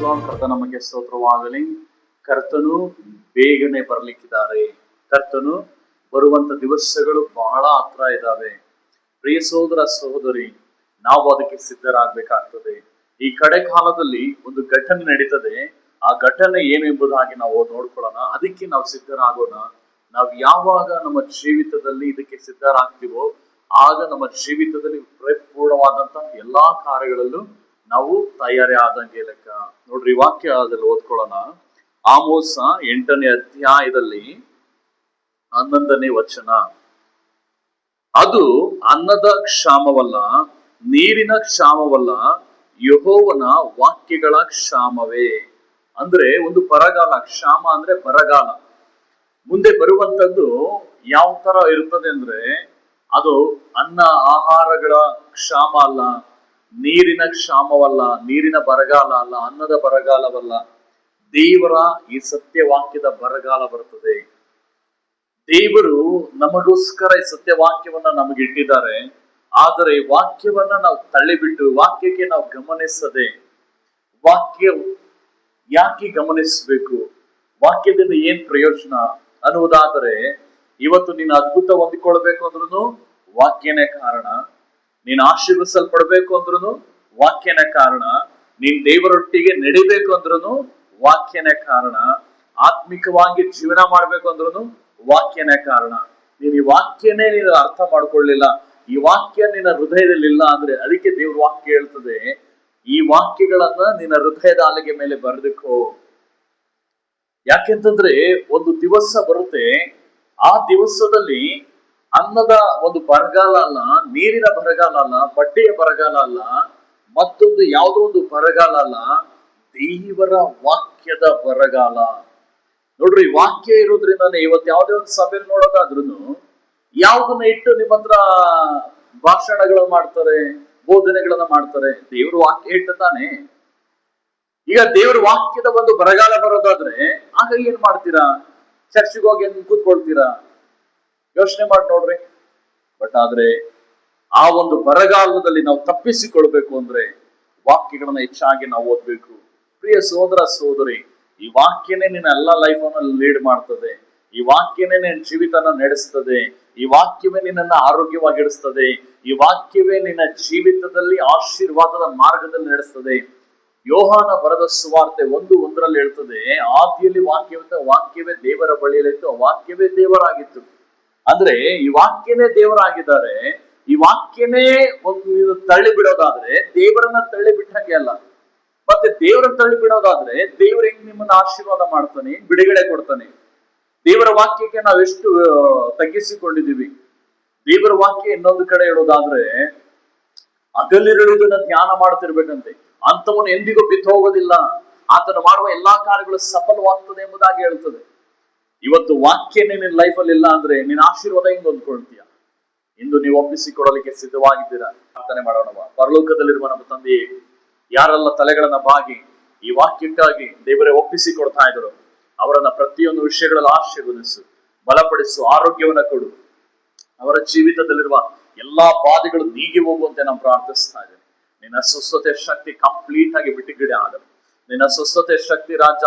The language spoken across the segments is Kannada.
ಪ್ರೈಸಲೋನ್ ಕರ್ತ ನಮಗೆ ಸ್ತೋತ್ರವಾಗಲಿ. ಕರ್ತನು ಬೇಗನೆ ಬರ್ಲಿಕ್ಕಿದ್ದಾರೆ. ಕರ್ತನು ಬರುವಂತ ದಿವಸಗಳು ಬಹಳ ಹತ್ರ ಇದ್ದಾವೆ. ಪ್ರಿಯ ಸಹೋದರ ಸಹೋದರಿ, ನಾವು ಅದಕ್ಕೆ ಸಿದ್ಧರಾಗಬೇಕಾಗ್ತದೆ. ಈ ಕಡೆ ಕಾಲದಲ್ಲಿ ಒಂದು ಘಟನೆ ನಡೀತದೆ. ಆ ಘಟನೆ ಏನೆಂಬುದಾಗಿ ನಾವು ನೋಡ್ಕೊಳ್ಳೋಣ. ಅದಕ್ಕೆ ನಾವು ಸಿದ್ಧರಾಗೋಣ. ನಾವು ಯಾವಾಗ ನಮ್ಮ ಜೀವಿತದಲ್ಲಿ ಇದಕ್ಕೆ ಸಿದ್ಧರಾಗ್ತೀವೋ ಆಗ ನಮ್ಮ ಜೀವಿತದಲ್ಲಿ ಪರಿಪೂರ್ಣವಾದಂತಹ ಎಲ್ಲಾ ಕಾರ್ಯಗಳಲ್ಲೂ ನಾವು ತಯಾರಿ ಆದಂಗೆ ಲೆಕ್ಕ. ನೋಡ್ರಿ, ವಾಕ್ಯದಲ್ಲಿ ಓದ್ಕೊಳ್ಳೋಣ. ಆಮೋಸ 8ನೇ ಅಧ್ಯಾಯದಲ್ಲಿ 11ನೇ ವಚನ. ಅದು ಅನ್ನದ ಕ್ಷಾಮವಲ್ಲ, ನೀರಿನ ಕ್ಷಾಮವಲ್ಲ, ಯೆಹೋವನ ವಾಕ್ಯಗಳ ಕ್ಷಾಮವೇ. ಅಂದ್ರೆ ಒಂದು ಬರಗಾಲ. ಕ್ಷಾಮ ಅಂದ್ರೆ ಬರಗಾಲ. ಮುಂದೆ ಬರುವಂತದ್ದು ಯಾವ ತರ ಇರ್ತದೆ ಅಂದ್ರೆ, ಅದು ಅನ್ನ ಆಹಾರಗಳ ಕ್ಷಾಮ ಅಲ್ಲ, ನೀರಿನ ಕ್ಷಾಮವಲ್ಲ, ನೀರಿನ ಬರಗಾಲ ಅಲ್ಲ, ಅನ್ನದ ಬರಗಾಲವಲ್ಲ. ದೇವರ ಈ ಸತ್ಯವಾಕ್ಯದ ಬರಗಾಲ ಬರ್ತದೆ. ದೇವರು ನಮಗೋಸ್ಕರ ಈ ಸತ್ಯವಾಕ್ಯವನ್ನ ನಮಗಿಟ್ಟಿದ್ದಾರೆ. ಆದರೆ ವಾಕ್ಯವನ್ನ ನಾವು ತಳ್ಳಿಬಿಟ್ಟು, ವಾಕ್ಯಕ್ಕೆ ನಾವು ಗಮನಿಸದೆ, ವಾಕ್ಯ ಯಾಕೆ ಗಮನಿಸಬೇಕು, ವಾಕ್ಯದಿಂದ ಏನ್ ಪ್ರಯೋಜನ ಅನ್ನುವುದಾದರೆ, ಇವತ್ತು ನೀನು ಅದ್ಭುತ ಹೊಂದಿಕೊಳ್ಬೇಕು ಅಂದ್ರೂ ವಾಕ್ಯನೇ ಕಾರಣ. ನೀನು ಆಶೀರ್ವಿಸಲ್ಪಡ್ಬೇಕು ಅಂದ್ರೂ ವಾಕ್ಯನೇ ಕಾರಣ. ನೀನ್ ದೇವರೊಟ್ಟಿಗೆ ನಡಿಬೇಕು ಅಂದ್ರೂ ವಾಕ್ಯನೇ ಕಾರಣ. ಆತ್ಮಿಕವಾಗಿ ಜೀವನ ಮಾಡ್ಬೇಕು ಅಂದ್ರೂ ವಾಕ್ಯನೇ ಕಾರಣ. ನೀನ್ ಈ ವಾಕ್ಯನೇ ನೀನು ಅರ್ಥ ಮಾಡ್ಕೊಳ್ಳಿಲ್ಲ, ಈ ವಾಕ್ಯ ನಿನ್ನ ಹೃದಯದಲ್ಲಿ ಇಲ್ಲ ಅಂದ್ರೆ, ಅದಕ್ಕೆ ದೇವ್ರ ವಾಕ್ಯ ಹೇಳ್ತದೆ, ಈ ವಾಕ್ಯಗಳನ್ನ ನಿನ್ನ ಹೃದಯದ ಹಲಗೆ ಮೇಲೆ ಬರೆದಿಕೋ. ಯಾಕೆಂತಂದ್ರೆ ಒಂದು ದಿವಸ ಬರುತ್ತೆ, ಆ ದಿವಸದಲ್ಲಿ ಅನ್ನದ ಒಂದು ಬರಗಾಲ ಅಲ್ಲ, ನೀರಿನ ಬರಗಾಲ ಅಲ್ಲ, ಬಟ್ಟೆಯ ಬರಗಾಲ ಅಲ್ಲ, ಮತ್ತೊಂದು ಯಾವುದೋ ಒಂದು ಬರಗಾಲ ಅಲ್ಲ, ದೇವರ ವಾಕ್ಯದ ಬರಗಾಲ. ನೋಡ್ರಿ, ವಾಕ್ಯ ಇರೋದ್ರಿಂದ ಇವತ್ತು ಯಾವುದೇ ಒಂದು ಸಭೆಯಲ್ಲಿ ನೋಡೋದಾದ್ರೂ ಯಾವ್ದನ್ನ ಇಟ್ಟು ನಿಮ್ಮ ಹತ್ರ ಭಾಷಣಗಳನ್ನ ಮಾಡ್ತಾರೆ, ಬೋಧನೆಗಳನ್ನ ಮಾಡ್ತಾರೆ? ದೇವ್ರ ವಾಕ್ಯ ಇಟ್ಟು ತಾನೆ. ಈಗ ದೇವ್ರ ವಾಕ್ಯದ ಒಂದು ಬರಗಾಲ ಬರೋದಾದ್ರೆ ಆಗ ಏನ್ ಮಾಡ್ತೀರಾ? ಚರ್ಚಿಗೆ ಹೋಗಿ ಕೂತ್ಕೊಳ್ತೀರಾ? ಯೋಚನೆ ಮಾಡಿ ನೋಡ್ರಿ. ಬಟ್ ಆದ್ರೆ ಆ ಒಂದು ಬರಗಾಲದಲ್ಲಿ ನಾವು ತಪ್ಪಿಸಿಕೊಳ್ಬೇಕು ಅಂದ್ರೆ ವಾಕ್ಯಗಳನ್ನ ಹೆಚ್ಚಾಗಿ ನಾವು ಓದ್ಬೇಕು. ಪ್ರಿಯ ಸಹೋದರ ಸಹೋದರಿ, ಈ ವಾಕ್ಯನೇ ನಿನ್ನ ಎಲ್ಲ ಲೈಫ್ ಅನ್ನ ಲೀಡ್ ಮಾಡ್ತದೆ. ಈ ವಾಕ್ಯನೇ ನಿನ್ನ ಜೀವಿತನ ನಡೆಸ್ತದೆ. ಈ ವಾಕ್ಯವೇ ನಿನ್ನನ್ನು ಆರೋಗ್ಯವಾಗಿಡಿಸ್ತದೆ. ಈ ವಾಕ್ಯವೇ ನಿನ್ನ ಜೀವಿತದಲ್ಲಿ ಆಶೀರ್ವಾದದ ಮಾರ್ಗದಲ್ಲಿ ನಡೆಸ್ತದೆ. ಯೋಹಾನ ಬರೆದ ಸುವಾರ್ತೆ 1:1 ಹೇಳ್ತದೆ, ಆದಿಯಲ್ಲಿ ವಾಕ್ಯವಿತ್ತು, ವಾಕ್ಯವೇ ದೇವರ ಬಳಿಯಲ್ಲಿತ್ತು, ವಾಕ್ಯವೇ ದೇವರಾಗಿತ್ತು. ಅಂದ್ರೆ ಈ ವಾಕ್ಯನೇ ದೇವರಾಗಿದ್ದಾರೆ. ಈ ವಾಕ್ಯನೇ ಒಂದು ತಳ್ಳಿ ಬಿಡೋದಾದ್ರೆ ದೇವರನ್ನ ತಳ್ಳಿ ಬಿಟ್ಟಂಗೆ ಅಲ್ಲ. ಮತ್ತೆ ದೇವರನ್ನ ತಳ್ಳಿ ಬಿಡೋದಾದ್ರೆ ದೇವ್ರ ಹೆಂಗ್ ನಿಮ್ಮನ್ನ ಆಶೀರ್ವಾದ ಮಾಡ್ತಾನೆ, ಬಿಡುಗಡೆ ಕೊಡ್ತಾನೆ? ದೇವರ ವಾಕ್ಯಕ್ಕೆ ನಾವು ಎಷ್ಟು ತಗ್ಗಿಸಿಕೊಂಡಿದೀವಿ. ದೇವರ ವಾಕ್ಯ ಇನ್ನೊಂದು ಕಡೆ ಹೇಳೋದಾದ್ರೆ, ಹಗಲಿರುಳುವುದನ್ನ ಧ್ಯಾನ ಮಾಡ್ತಿರ್ಬೇಕಂತೆ. ಅಂತವನು ಎಂದಿಗೂ ಬಿದ್ದು ಹೋಗೋದಿಲ್ಲ, ಆತನು ಮಾಡುವ ಎಲ್ಲಾ ಕಾರ್ಯಗಳು ಸಫಲವಾಗ್ತದೆ ಎಂಬುದಾಗಿ ಹೇಳ್ತದೆ. ಇವತ್ತು ವಾಕ್ಯನೇ ನಿನ್ನ ಲೈಫಲ್ಲಿ ಇಲ್ಲ ಅಂದ್ರೆ ನಿನ್ನ ಆಶೀರ್ವಾದ ಹೆಂಗ್ ಹೊಂದ್ಕೊಳ್ತೀಯ? ಇಂದು ನೀವು ಒಪ್ಪಿಸಿಕೊಡಲಿಕ್ಕೆ ಸಿದ್ಧವಾಗಿದ್ದೀರಾ? ಪ್ರಾರ್ಥನೆ ಮಾಡೋಣ. ಪರಲೋಕದಲ್ಲಿರುವ ನಮ್ಮ ತಂದೆಯೇ, ಯಾರೆಲ್ಲ ತಲೆಗಳನ್ನ ಬಾಗಿ ಈ ವಾಕ್ಯಕ್ಕಾಗಿ ದೇವರೇ ಒಪ್ಪಿಸಿಕೊಡ್ತಾ ಇದ್ರು, ಅವರನ್ನ ಪ್ರತಿಯೊಂದು ವಿಷಯಗಳಲ್ಲಿ ಆಶೀರ್ವದಿಸು, ಬಲಪಡಿಸು, ಆರೋಗ್ಯವನ್ನ ಕೊಡು. ಅವರ ಜೀವಿತದಲ್ಲಿರುವ ಎಲ್ಲಾ ಬಾಧೆಗಳು ನೀಗಿ ಹೋಗುವಂತೆ ನಾವು ಪ್ರಾರ್ಥಿಸ್ತಾ ಇದ್ದೇವೆ. ನಿನ್ನ ಸ್ವಸ್ಥತೆ ಶಕ್ತಿ ಕಂಪ್ಲೀಟ್ ಆಗಿ ಬಿಟ್ಟುಗಡೆ ಆಗಲಿ. ನಿನ್ನ ಸ್ವಸ್ಥತೆ ಶಕ್ತಿ ರಾಜ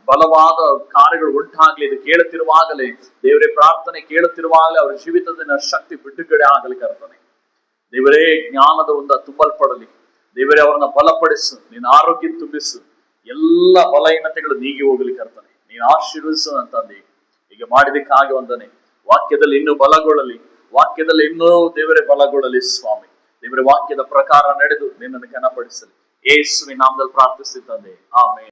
ಬಲವಾದ ಕಾರ್ಯಗಳು ಉಂಟಾಗ್ಲಿ. ಇದು ಕೇಳುತ್ತಿರುವಾಗಲೇ ದೇವರೇ, ಪ್ರಾರ್ಥನೆ ಕೇಳುತ್ತಿರುವಾಗಲೇ ಅವರ ಜೀವಿತದ ಶಕ್ತಿ ಬಿಟ್ಟುಗಡೆ ಆಗಲಿ ಕರ್ತನೆ. ದೇವರೇ, ಜ್ಞಾನದ ಒಂದು ತುಂಬಲ್ಪಡಲಿ. ದೇವರೇ, ಅವರನ್ನ ಬಲಪಡಿಸು, ನಿನ್ನ ಆರೋಗ್ಯ ತುಂಬಿಸು, ಎಲ್ಲ ಬಲಹೀನತೆಗಳು ನೀಗಿ ಹೋಗಲಿ ಕರ್ತನೆ. ನೀನು ಆಶೀರ್ವದಿಸು ಅಂತಂದಿ. ಈಗ ಮಾಡಿದಕ್ಕಾಗಿ ವಂದನೆ. ವಾಕ್ಯದಲ್ಲಿ ಇನ್ನೂ ಬಲಗೊಳ್ಳಲಿ, ವಾಕ್ಯದಲ್ಲಿ ಇನ್ನೂ ದೇವರೇ ಬಲಗೊಳ್ಳಲಿ ಸ್ವಾಮಿ. ದೇವರ ವಾಕ್ಯದ ಪ್ರಕಾರ ನಡೆದು ನಿನ್ನನ್ನು ಘನಪಡಿಸಲಿ. ಯೇಸುವಿನ ನಾಮದಲ್ಲಿ ಪ್ರಾರ್ಥಿಸುತ್ತಂದೆ, ಆಮೆನ್.